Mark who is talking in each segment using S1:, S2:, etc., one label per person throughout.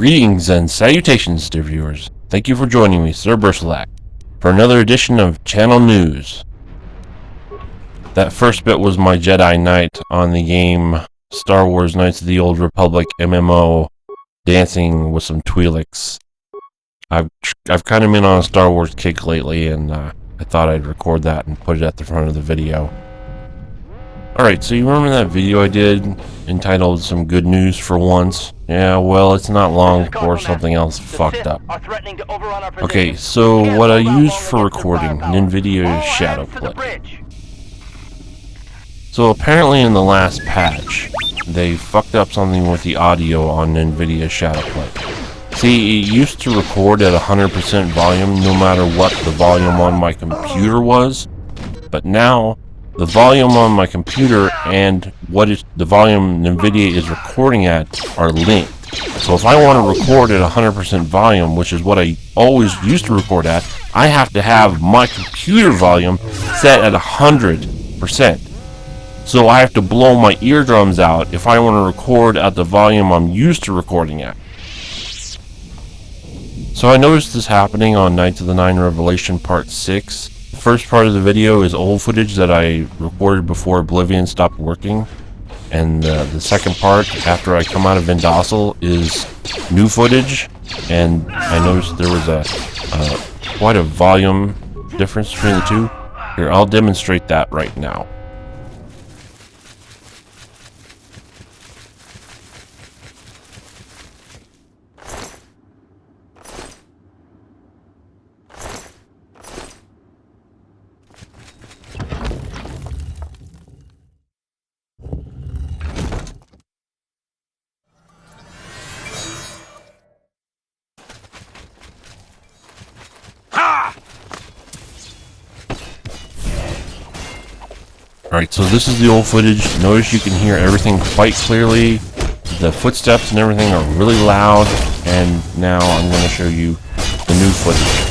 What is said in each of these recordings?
S1: Greetings and salutations, dear viewers. Thank you for joining me, Sir Bersalak, for another edition of Channel News. That first bit was my Jedi Knight on the game Star Wars Knights of the Old Republic MMO, dancing with some Twi'leks. I've kind of been on a Star Wars kick lately, and I thought I'd record that and put it at the front of the video. Alright, so you remember that video I did entitled Some Good News for Once? Yeah, well, it's not long before something else fucked up. Okay, so what I use for recording NVIDIA Shadowplay. So apparently in the last patch, they fucked up something with the audio on NVIDIA Shadowplay. See, it used to record at 100% volume no matter what the volume on my computer was, but now the volume on my computer and the volume NVIDIA is recording at are linked. So if I want to record at 100% volume, which is what I always used to record at, I have to have my computer volume set at 100%. So I have to blow my eardrums out if I want to record at the volume I'm used to recording at. So I noticed this happening on Knights of the Nine Revelation Part 6. The first part of the video is old footage that I recorded before Oblivion stopped working. And the second part, after I come out of Vendosal, is new footage. And I noticed there was quite a volume difference between the two. Here, I'll demonstrate that right now. Alright, so this is the old footage. Notice you can hear everything quite clearly. The footsteps and everything are really loud. And now I'm going to show you the new footage.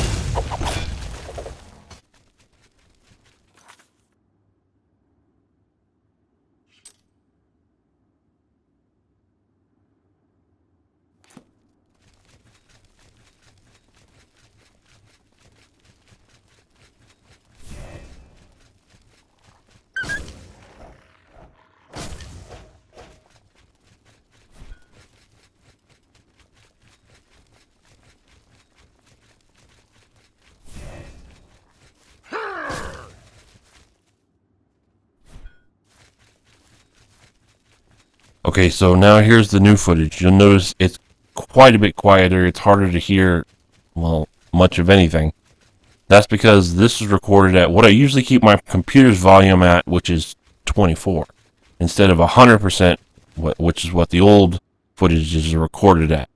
S1: Okay, so now here's the new footage. You'll notice it's quite a bit quieter. It's harder to hear, well, much of anything. That's because this is recorded at what I usually keep my computer's volume at, which is 24, instead of 100%, which is what the old footage is recorded at.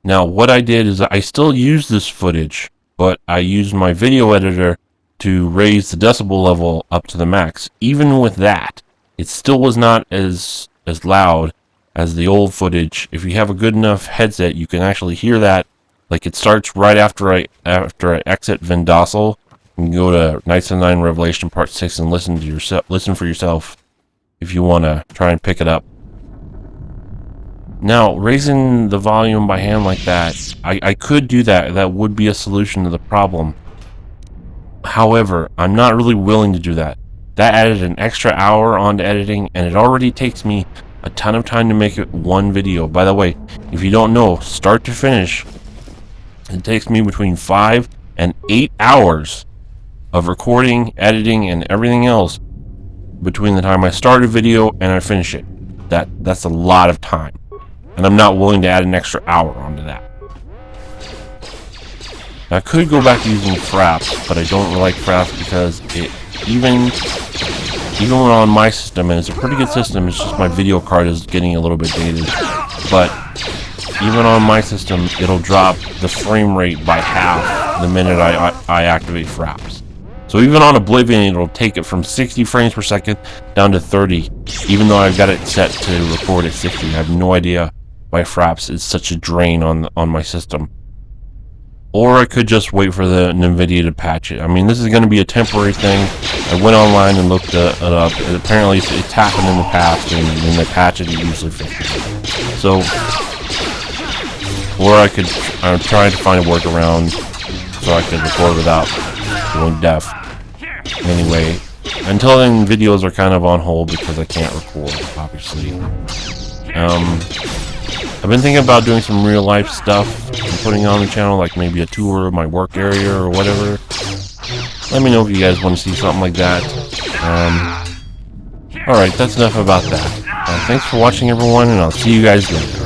S1: Now, what I did is I still use this footage, but I used my video editor to raise the decibel level up to the max. Even with that, it still was not as loud as the old footage. If you have a good enough headset, you can actually hear that. Like, it starts right after I exit Vendosal. You can go to Knights of the Nine Revelation Part 6 and listen for yourself if you want to try and pick it up. Now, raising the volume by hand like that, I could do that. That would be a solution to the problem. However, I'm not really willing to do that. That added an extra hour onto editing, and it already takes me a ton of time to make it one video. By the way, if you don't know, start to finish, it takes me between 5 and 8 hours of recording, editing, and everything else between the time I start a video and I finish it. That's a lot of time, and I'm not willing to add an extra hour onto that. Now, I could go back to using Fraps, but I don't really like Fraps because even when on my system, and it's a pretty good system, it's just my video card is getting a little bit dated, but even on my system, it'll drop the frame rate by half the minute I activate Fraps. So even on Oblivion, it'll take it from 60 frames per second down to 30, even though I've got it set to record at 60. I have no idea why Fraps is such a drain on my system. Or I could just wait for the NVIDIA to patch it. I mean, this is going to be a temporary thing. I went online and looked it up. And apparently, it's happened in the past, and when they patch it, it usually fixes it. So, or I'm trying to find a workaround so I could record without going deaf. Anyway, until then, videos are kind of on hold because I can't record, obviously. I've been thinking about doing some real life stuff and putting on the channel, like maybe a tour of my work area or whatever. Let me know if you guys want to see something like that. Alright, that's enough about that. Thanks for watching, everyone, and I'll see you guys later.